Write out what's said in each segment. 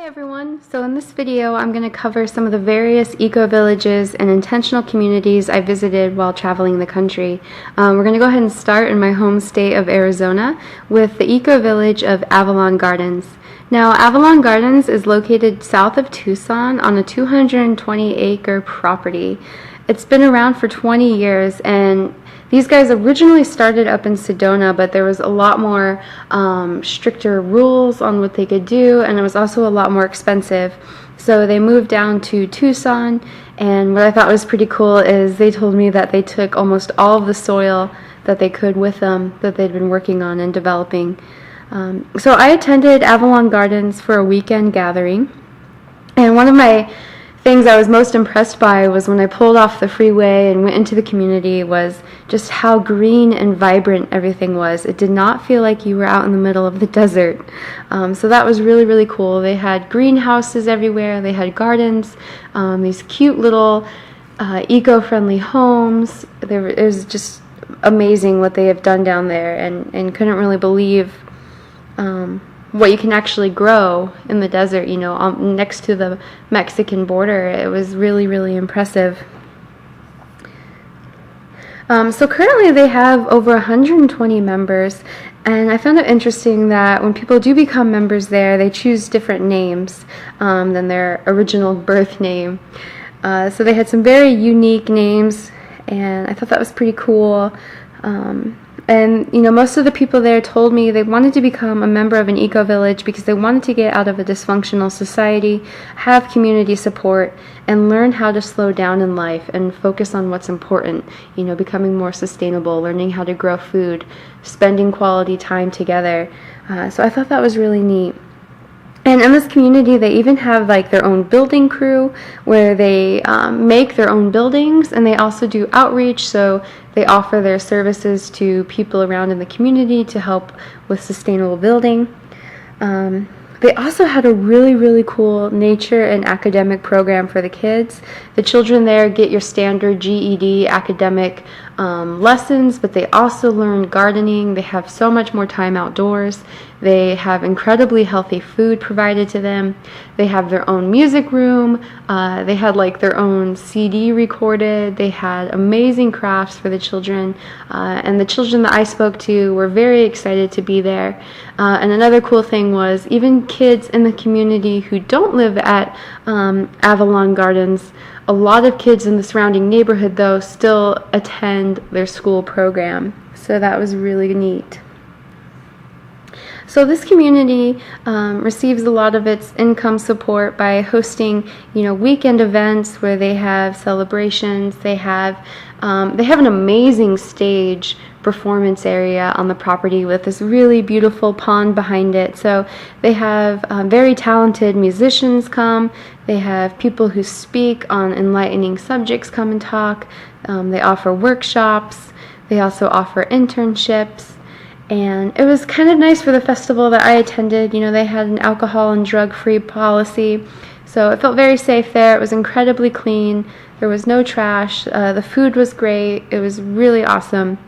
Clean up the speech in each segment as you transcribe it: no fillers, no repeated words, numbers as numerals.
everyone, so in this video I'm going to cover some of the various eco-villages and intentional communities I visited while traveling the country. We're going to go ahead and start in my home state of Arizona with the eco-village of Avalon Gardens. Now, Avalon Gardens is located south of Tucson on a 220-acre property. It's been around for 20 years, and these guys originally started up in Sedona, but there was a lot more stricter rules on what they could do, and it was also a lot more expensive. So they moved down to Tucson, and what I thought was pretty cool is they told me that they took almost all of the soil that they could with them that they'd been working on and developing. So I attended Avalon Gardens for a weekend gathering, and one of my things I was most impressed by was when I pulled off the freeway and went into the community was just how green and vibrant everything was. It did not feel like you were out in the middle of the desert. So that was really, really cool. They had greenhouses everywhere. They had gardens, these cute little eco-friendly homes. It was just amazing what they have done down there, and couldn't really believe what you can actually grow in the desert, you know, next to the Mexican border. It was really, really impressive. So currently they have over 120 members, and I found it interesting that when people do become members there, they choose different names than their original birth name. So they had some very unique names, and I thought that was pretty cool. And, you know, most of the people there told me they wanted to become a member of an eco-village because they wanted to get out of a dysfunctional society, have community support, and learn how to slow down in life and focus on what's important, you know, becoming more sustainable, learning how to grow food, spending quality time together. So I thought that was really neat. And in this community, they even have like their own building crew where they make their own buildings, and they also do outreach, so they offer their services to people around in the community to help with sustainable building. They also had a really, really cool nature and academic program for the kids. The children there get your standard GED academic lessons, but they also learn gardening. They have so much more time outdoors. They have incredibly healthy food provided to them. They have their own music room. They had like their own CD recorded. They had amazing crafts for the children. And the children that I spoke to were very excited to be there. And another cool thing was even kids in the community who don't live at Avalon Gardens, a lot of kids in the surrounding neighborhood though still attend their school program. So that was really neat. So this community receives a lot of its income support by hosting, you know, weekend events where they have celebrations. They have an amazing stage performance area on the property with this really beautiful pond behind it. So they have very talented musicians come. They have people who speak on enlightening subjects come and talk. They offer workshops. They also offer internships. And it was kind of nice for the festival that I attended. You know, they had an alcohol and drug-free policy, so it felt very safe there. It was incredibly clean. There was no trash. The food was great. It was really awesome.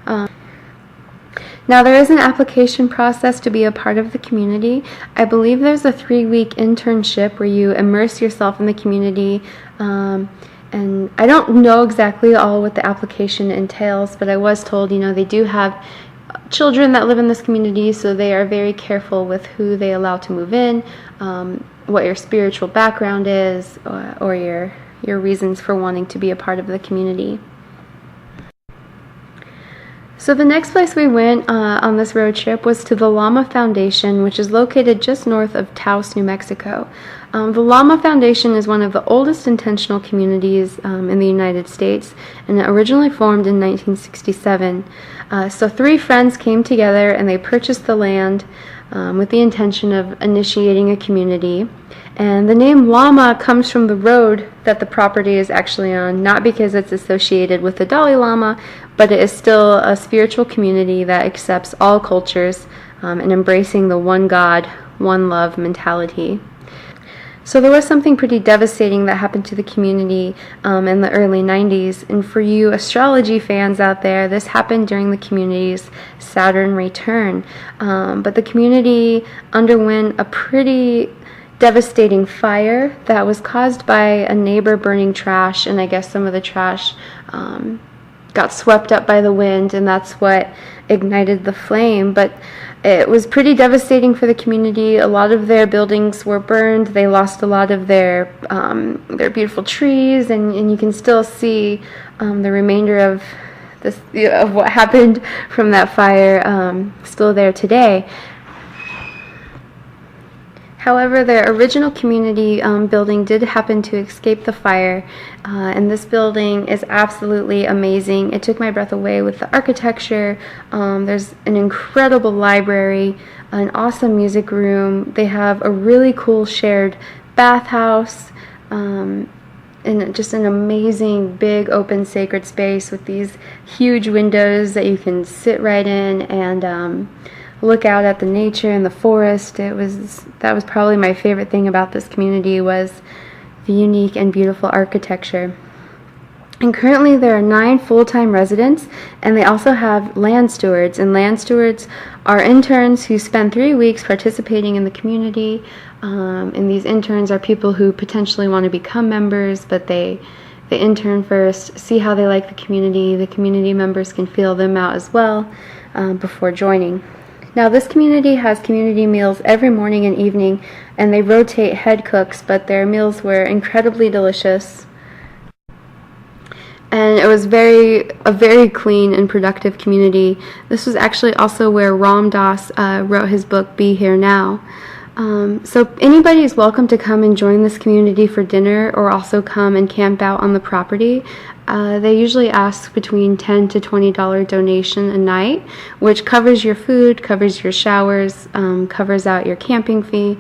Now, there is an application process to be a part of the community. I believe there's a 3-week internship where you immerse yourself in the community. And I don't know exactly all what the application entails, but I was told, you know, they do have children that live in this community, so they are very careful with who they allow to move in, what your spiritual background is, or your reasons for wanting to be a part of the community. So the next place we went on this road trip was to the Llama Foundation, which is located just north of Taos, New Mexico. The Llama Foundation is one of the oldest intentional communities in the United States, and it originally formed in 1967. So 3 friends came together and they purchased the land with the intention of initiating a community. And the name Llama comes from the road that the property is actually on, not because it's associated with the Dalai Lama, but it is still a spiritual community that accepts all cultures and embracing the one God, one love mentality. So there was something pretty devastating that happened to the community in the early 90s, and for you astrology fans out there, this happened during the community's Saturn return. But the community underwent a pretty devastating fire that was caused by a neighbor burning trash, and I guess some of the trash got swept up by the wind, and that's what ignited the flame. But it was pretty devastating for the community. A lot of their buildings were burned. They lost a lot of their beautiful trees, and you can still see the remainder of this, of what happened from that fire, still there today. However, their original community building did happen to escape the fire, and this building is absolutely amazing. It took my breath away with the architecture. There's an incredible library, an awesome music room. They have a really cool shared bathhouse, and just an amazing big open sacred space with these huge windows that you can sit right in and look out at the nature and the forest. That was probably my favorite thing about this community, was the unique and beautiful architecture. And currently there are 9 full-time residents, and they also have land stewards. And land stewards are interns who spend 3 weeks participating in the community. And these interns are people who potentially want to become members, but they intern first, see how they like the community. The community members can feel them out as well before joining. Now, this community has community meals every morning and evening, and they rotate head cooks, but their meals were incredibly delicious. And it was a very clean and productive community. This was actually also where Ram Dass wrote his book, Be Here Now. So anybody is welcome to come and join this community for dinner, or also come and camp out on the property. They usually ask between $10 to $20 donation a night, which covers your food, covers your showers, covers out your camping fee.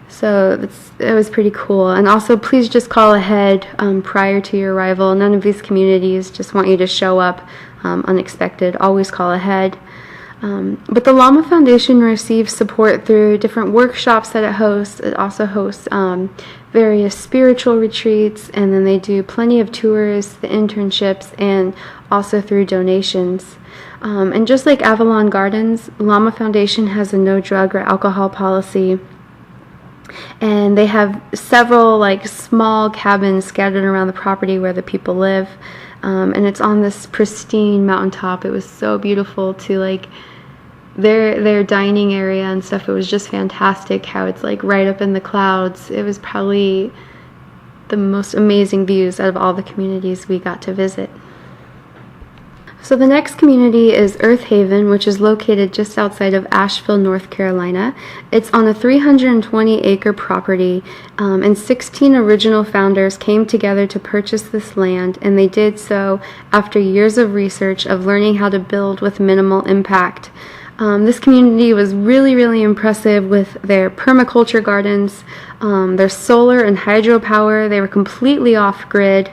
So it was pretty cool. And also, please just call ahead prior to your arrival. None of these communities just want you to show up unexpected. Always call ahead. But the Lama Foundation receives support through different workshops that it hosts. It also hosts various spiritual retreats, and then they do plenty of tours, the internships, and also through donations. And just like Avalon Gardens, Lama Foundation has a no drug or alcohol policy. And they have several small cabins scattered around the property where the people live. And it's on this pristine mountaintop. It was so beautiful to their dining area and stuff. It was just fantastic how it's right up in the clouds. It was probably the most amazing views out of all the communities we got to visit. So the next community is Earth Haven, which is located just outside of Asheville, North Carolina. It's on a 320-acre property, and 16 original founders came together to purchase this land, and they did so after years of research of learning how to build with minimal impact. This community was really, really impressive with their permaculture gardens, their solar and hydropower. They were completely off-grid.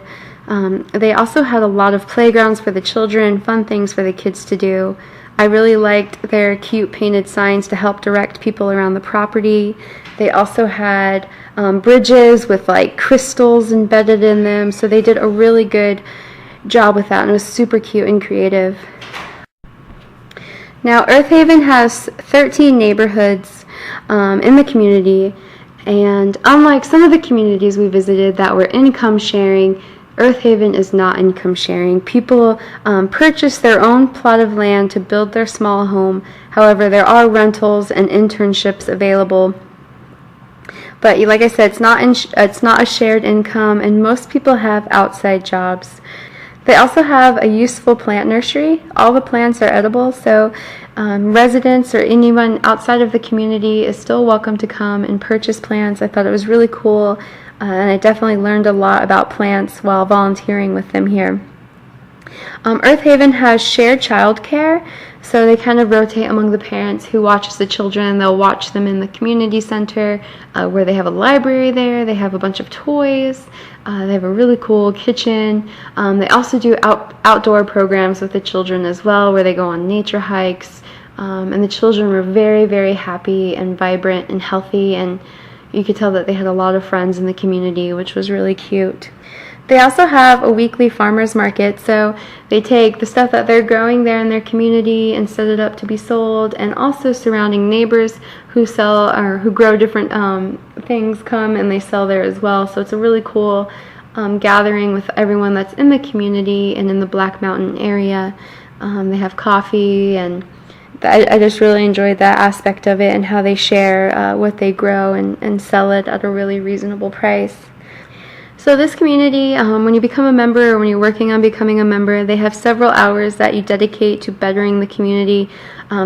They also had a lot of playgrounds for the children, fun things for the kids to do. I really liked their cute painted signs to help direct people around the property. They also had bridges with crystals embedded in them, so they did a really good job with that, and it was super cute and creative. Now, Earth Haven has 13 neighborhoods in the community, and unlike some of the communities we visited that were income sharing, Earth Haven is not income sharing. People purchase their own plot of land to build their small home. However, there are rentals and internships available. But like I said, it's not a shared income, and most people have outside jobs. They also have a useful plant nursery. All the plants are edible, so residents or anyone outside of the community is still welcome to come and purchase plants. I thought it was really cool, and I definitely learned a lot about plants while volunteering with them here. Earth Haven has shared childcare, so they kind of rotate among the parents who watches the children. They'll watch them in the community center where they have a library there. They have a bunch of toys. They have a really cool kitchen. They also do outdoor programs with the children as well, where they go on nature hikes. And the children were very, very happy and vibrant and healthy, and you could tell that they had a lot of friends in the community, which was really cute. They also have a weekly farmers market, so they take the stuff that they're growing there in their community and set it up to be sold, and also surrounding neighbors who sell or who grow different things come and they sell there as well. So it's a really cool gathering with everyone that's in the community and in the Black Mountain area. They have coffee, and I just really enjoyed that aspect of it and how they share what they grow and sell it at a really reasonable price. So this community, when you become a member or when you're working on becoming a member, they have several hours that you dedicate to bettering the community,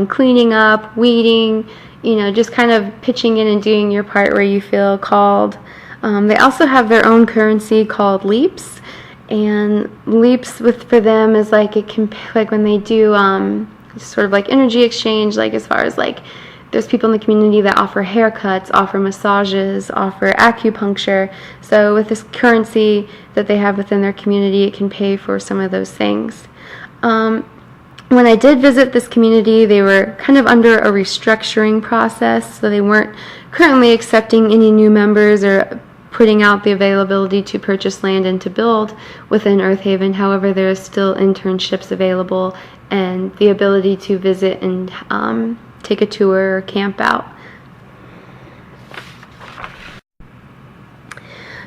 cleaning up, weeding, just kind of pitching in and doing your part where you feel called. They also have their own currency called leaps, and leaps for them is like when they do sort of like energy exchange, like as far as like there's people in the community that offer haircuts, offer massages, offer acupuncture. So with this currency that they have within their community, it can pay for some of those things. When I did visit this community, they were kind of under a restructuring process, so they weren't currently accepting any new members or putting out the availability to purchase land and to build within Earth Haven. However, there is still internships available and the ability to visit and take a tour or camp out.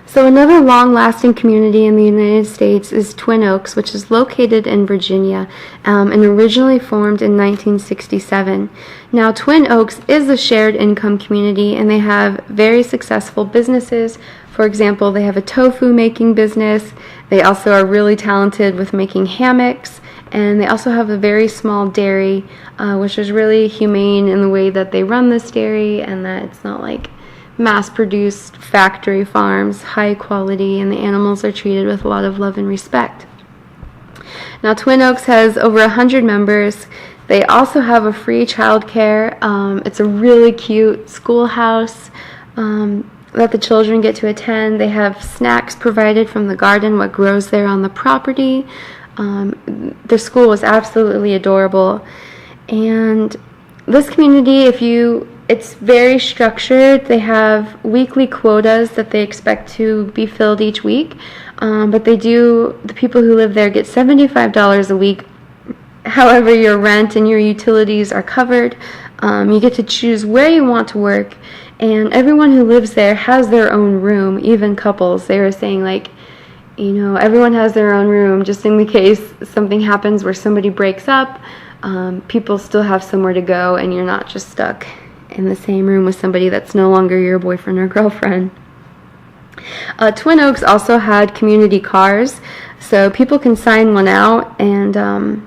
So another long-lasting community in the United States is Twin Oaks, which is located in Virginia and originally formed in 1967. Now, Twin Oaks is a shared income community, and they have very successful businesses. For example, they have a tofu making business. They also are really talented with making hammocks, and they also have a very small dairy, which is really humane in the way that they run this dairy, and that it's not like mass-produced factory farms, high quality, and the animals are treated with a lot of love and respect. Now, Twin Oaks has over 100 members. They also have a free childcare. It's a really cute schoolhouse that the children get to attend. They have snacks provided from the garden, what grows there on the property. Their school was absolutely adorable. And this community, it's very structured. They have weekly quotas that they expect to be filled each week. But the people who live there get $75 a week. However, your rent and your utilities are covered. You get to choose where you want to work. And everyone who lives there has their own room, even couples. They were saying, everyone has their own room just in the case something happens where somebody breaks up. People still have somewhere to go, and you're not just stuck in the same room with somebody that's no longer your boyfriend or girlfriend. Twin Oaks also had community cars, so people can sign one out, and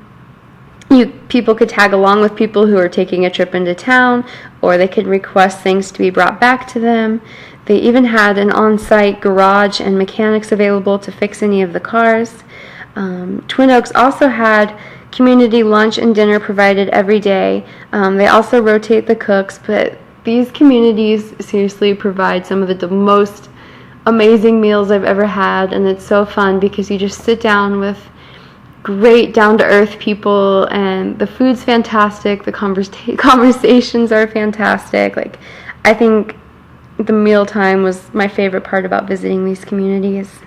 people could tag along with people who are taking a trip into town, or they could request things to be brought back to them. They even had an on-site garage and mechanics available to fix any of the cars. Twin Oaks also had community lunch and dinner provided every day. They also rotate the cooks, but these communities seriously provide some of the most amazing meals I've ever had, and it's so fun because you just sit down with great down-to-earth people, and the food's fantastic, the conversations are fantastic. I think the mealtime was my favorite part about visiting these communities.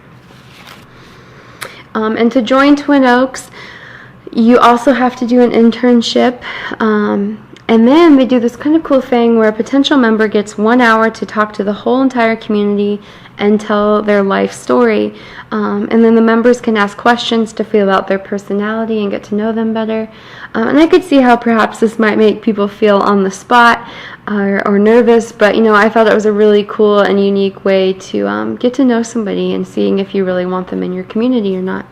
And to join Twin Oaks, you also have to do an internship, and then they do this kind of cool thing where a potential member gets 1 hour to talk to the whole entire community and tell their life story. And then the members can ask questions to feel out their personality and get to know them better. And I could see how perhaps this might make people feel on the spot or nervous, but I thought it was a really cool and unique way to get to know somebody and seeing if you really want them in your community or not.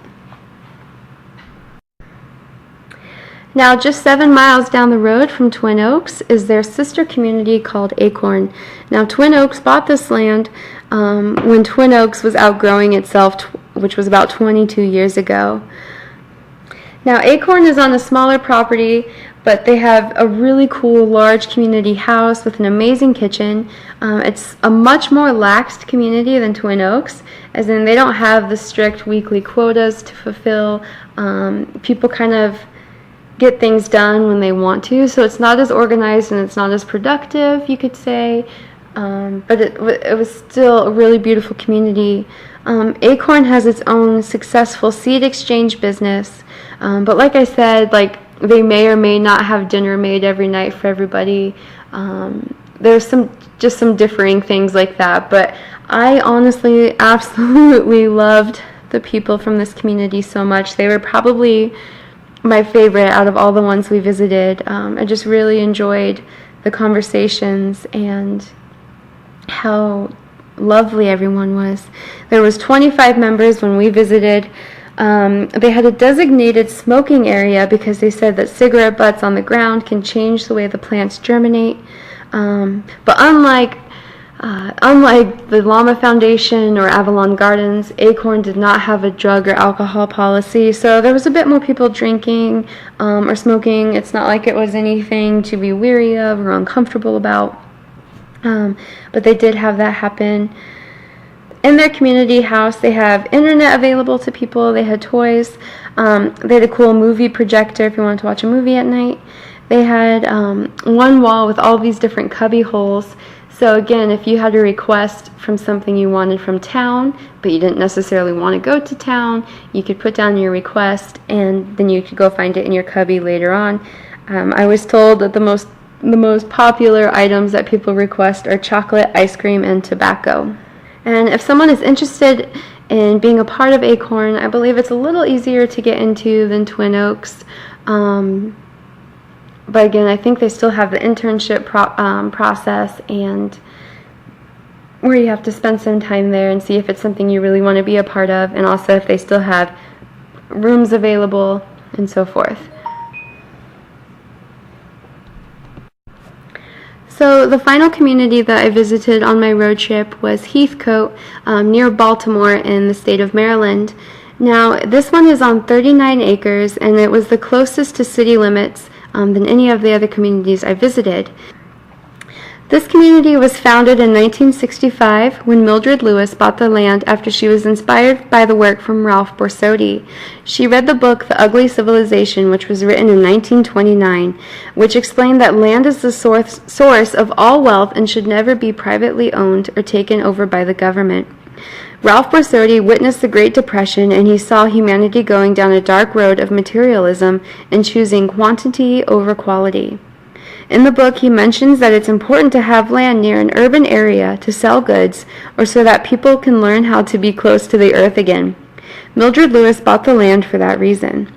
Now, just 7 miles down the road from Twin Oaks is their sister community called Acorn. Now, Twin Oaks bought this land when Twin Oaks was outgrowing itself, which was about 22 years ago. Now, Acorn is on a smaller property, but they have a really cool large community house with an amazing kitchen. It's a much more laxed community than Twin Oaks, as in they don't have the strict weekly quotas to fulfill. People kind of get things done when they want to, so it's not as organized and it's not as productive, you could say. but it was still a really beautiful community. Acorn has its own successful seed exchange business, but like I said, like they may or may not have dinner made every night for everybody. There's just some differing things like that, but I honestly absolutely loved the people from this community so much. They were probably my favorite out of all the ones we visited. I just really enjoyed the conversations and how lovely everyone was. There was 25 members when we visited. They had a designated smoking area because they said that cigarette butts on the ground can change the way the plants germinate. But unlike the Llama Foundation or Avalon Gardens, Acorn did not have a drug or alcohol policy, so there was a bit more people drinking or smoking. It's not like it was anything to be weary of or uncomfortable about, but they did have that happen. In their community house, they have internet available to people. They had toys. They had a cool movie projector if you wanted to watch a movie at night. They had one wall with all these different cubby holes. So again, if you had a request from something you wanted from town, but you didn't necessarily want to go to town, you could put down your request, and then you could go find it in your cubby later on. I was told that the most popular items that people request are chocolate, ice cream, and tobacco. And if someone is interested in being a part of Acorn, I believe it's a little easier to get into than Twin Oaks. But again, I think they still have the internship process, and where you have to spend some time there and see if it's something you really want to be a part of, and also if they still have rooms available and so forth. So the final community that I visited on my road trip was Heathcote, near Baltimore in the state of Maryland. Now, this one is on 39 acres, and it was the closest to city limits than any of the other communities I visited. This community was founded in 1965 when Mildred Lewis bought the land after she was inspired by the work from Ralph Borsodi. She read the book The Ugly Civilization, which was written in 1929, which explained that land is the source of all wealth and should never be privately owned or taken over by the government. Ralph Borsodi witnessed the Great Depression, and he saw humanity going down a dark road of materialism and choosing quantity over quality. In the book, he mentions that it's important to have land near an urban area to sell goods, or so that people can learn how to be close to the earth again. Mildred Lewis bought the land for that reason.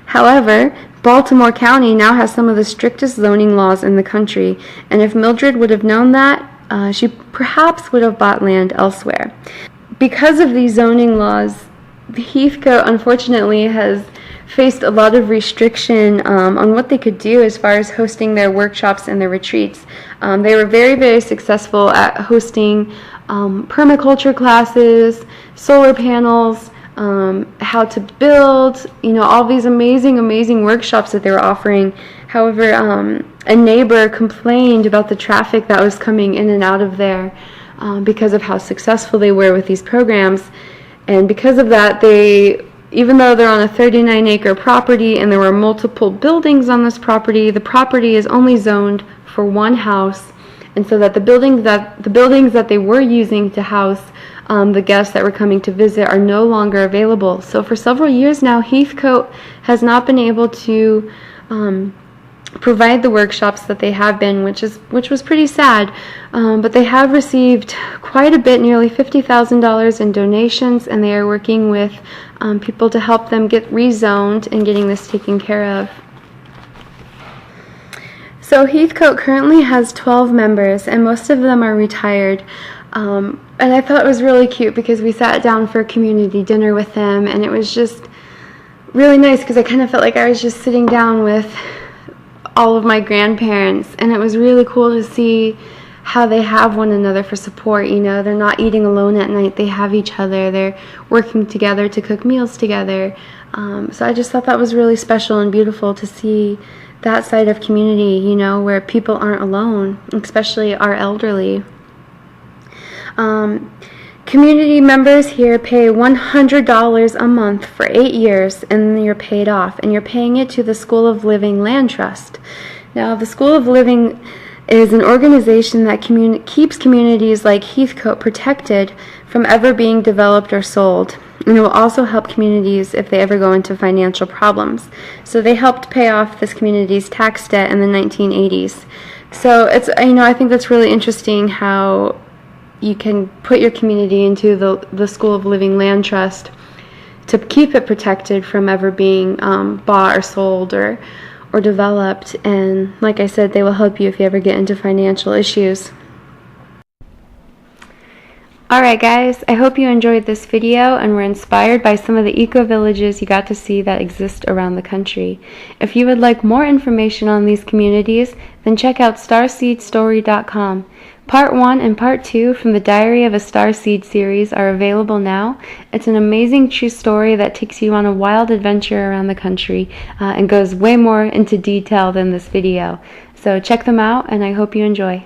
However, Baltimore County now has some of the strictest zoning laws in the country, and if Mildred would have known that, she perhaps would have bought land elsewhere. Because of these zoning laws, Heathcote unfortunately has faced a lot of restriction on what they could do as far as hosting their workshops and their retreats. They were very, very successful at hosting permaculture classes, solar panels, how to build, all these amazing workshops that they were offering. However, a neighbor complained about the traffic that was coming in and out of there because of how successful they were with these programs. And because of that, even though they're on a 39-acre property and there were multiple buildings on this property, the property is only zoned for one house, and so that the buildings that they were using to house the guests that were coming to visit are no longer available. So for several years now, Heathcote has not been able to provide the workshops that they have been, which was pretty sad. But they have received quite a bit, nearly $50,000 in donations, and they are working with people to help them get rezoned and getting this taken care of. So Heathcote currently has 12 members, and most of them are retired. And I thought it was really cute because we sat down for a community dinner with them, and it was just really nice because I kind of felt like I was just sitting down with all of my grandparents, and it was really cool to see how they have one another for support. They're not eating alone at night. They have each other. They're working together to cook meals together. So I just thought that was really special and beautiful to see that side of community, where people aren't alone, especially our elderly. Community members here pay $100 a month for 8 years, and then you're paid off, and you're paying it to the School of Living Land Trust. Now, the School of Living is an organization that keeps communities like Heathcote protected from ever being developed or sold. And it will also help communities if they ever go into financial problems. So they helped pay off this community's tax debt in the 1980s. So it's, I think that's really interesting how you can put your community into the School of Living Land Trust to keep it protected from ever being bought or sold or developed. And like I said, they will help you if you ever get into financial issues. Alright guys, I hope you enjoyed this video and were inspired by some of the eco-villages you got to see that exist around the country. If you would like more information on these communities, then check out starseedstory.com. Part 1 and Part 2 from the Diary of a Starseed series are available now. It's an amazing true story that takes you on a wild adventure around the country and goes way more into detail than this video. So check them out and I hope you enjoy.